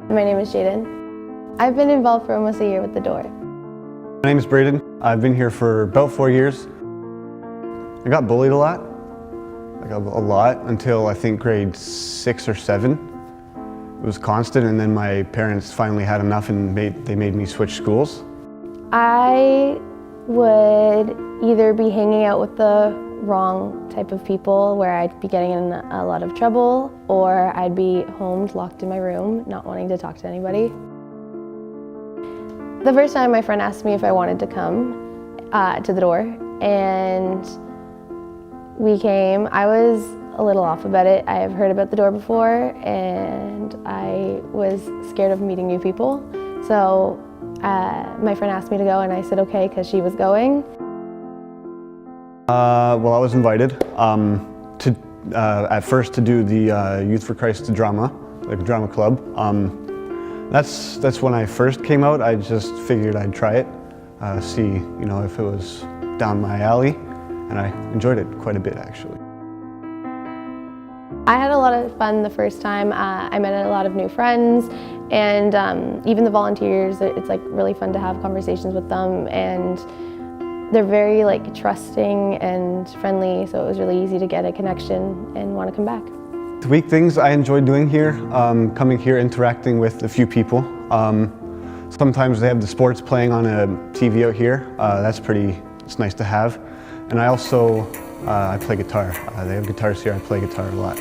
My name is Jaden. I've been involved for almost a year with The Door. My name is Braden. I've been here for about 4 years. I got bullied a lot, until I think grade 6 or 7. It was constant, and then my parents finally had enough and they made me switch schools. I would either be hanging out with the wrong type of people where I'd be getting in a lot of trouble, or I'd be home locked in my room not wanting to talk to anybody. The first time my friend asked me if I wanted to come to The Door, and we came. I was a little off about it. I have heard about The Door before, and I was scared of meeting new people. So my friend asked me to go, and I said okay because she was going. Well, I was invited at first to do the Youth for Christ drama, like a drama club. That's when I first came out. I just figured I'd try it, see if it was down my alley, and I enjoyed it quite a bit actually. I had a lot of fun the first time. I met a lot of new friends, and even the volunteers, it's like really fun to have conversations with them, and they're very like trusting and friendly, so it was really easy to get a connection and want to come back. The week things I enjoy doing here, coming here, interacting with a few people. Sometimes they have the sports playing on a TV out here. It's nice to have. And I also, I play guitar. They have guitars here, I play guitar a lot.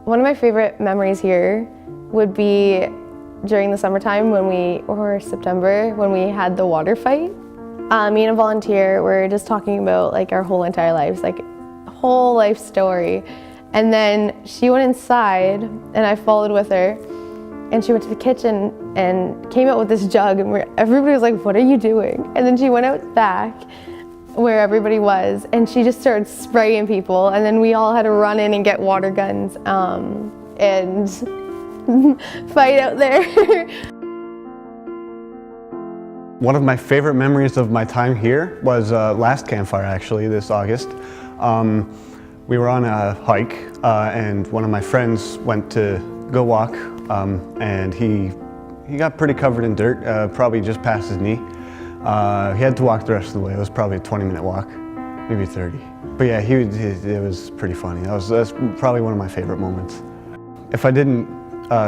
One of my favorite memories here would be during the summertime or September, when we had the water fight. Me and a volunteer were just talking about like our whole entire lives, like whole life story. And then she went inside and I followed with her, and she went to the kitchen and came out with this jug, and everybody was like, "What are you doing?" And then she went out back where everybody was, and she just started spraying people, and then we all had to run in and get water guns and fight out there. One of my favorite memories of my time here was last campfire, actually, this August. We were on a hike, and one of my friends went to go walk, and he got pretty covered in dirt, probably just past his knee. He had to walk the rest of the way. It was probably a 20-minute walk, maybe 30. But yeah, it was pretty funny. That's probably one of my favorite moments. If I didn't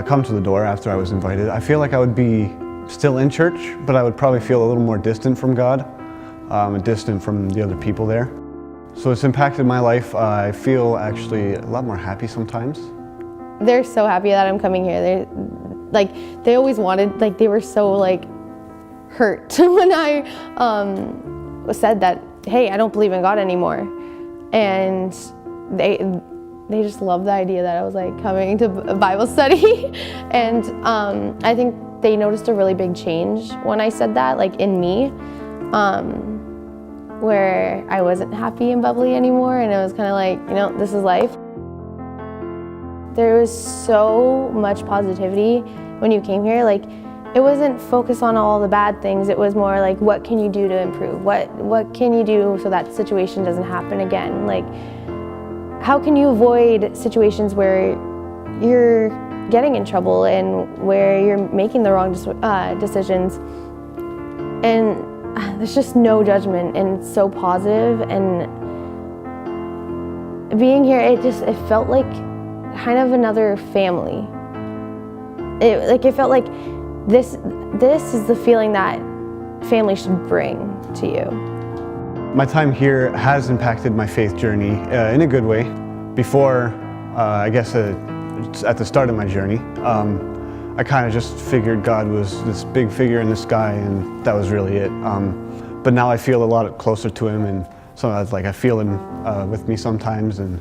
come to The Door after I was invited, I feel like I would be still in church, but I would probably feel a little more distant from God, distant from the other people there. So it's impacted my life. I feel actually a lot more happy sometimes. They're so happy that I'm coming here. They always wanted, they were so hurt when I said that, hey, I don't believe in God anymore. And they just love the idea that I was coming to a Bible study. And I think they noticed a really big change when I said that, in me, where I wasn't happy and bubbly anymore, and it was kind of this is life. There was so much positivity when you came here. It wasn't focused on all the bad things. It was more what can you do to improve? What can you do so that situation doesn't happen again? How can you avoid situations where you're getting in trouble and where you're making the wrong decisions? And there's just no judgment, and it's so positive. And being here, it felt like kind of another family. It felt like this is the feeling that family should bring to you. My time here has impacted my faith journey in a good way. Before, I guess at the start of my journey, I kind of just figured God was this big figure in the sky, and that was really it. But now I feel a lot closer to Him, and sometimes I feel Him with me sometimes, and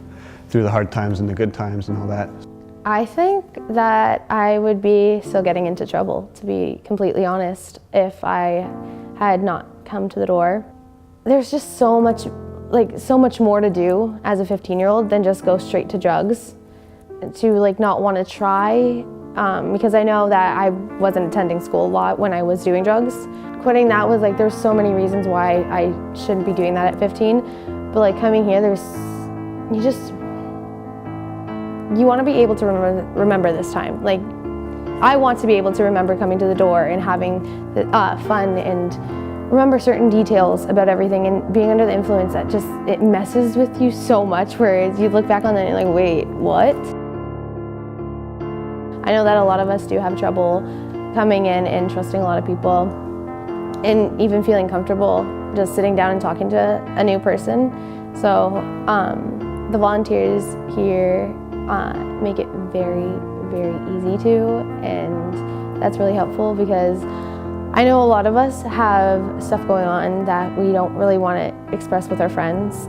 through the hard times and the good times and all that. I think that I would be still getting into trouble, to be completely honest, if I had not come to The Door. There's just so much more to do as a 15-year-old than just go straight to drugs. To not want to try, because I know that I wasn't attending school a lot when I was doing drugs. Quitting that was there's so many reasons why I shouldn't be doing that at 15, but coming here, you want to be able to remember this time. Like, I want to be able to remember coming to the door and having fun and remember certain details about everything, and being under the influence that just, it messes with you so much, whereas you look back on it and you're like, wait, what? I know that a lot of us do have trouble coming in and trusting a lot of people and even feeling comfortable just sitting down and talking to a new person. So the volunteers here make it very, very easy to, and that's really helpful because I know a lot of us have stuff going on that we don't really want to express with our friends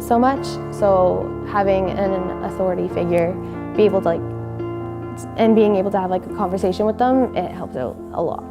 so much. So having an authority figure, be able to being able to have like a conversation with them, it helps out a lot.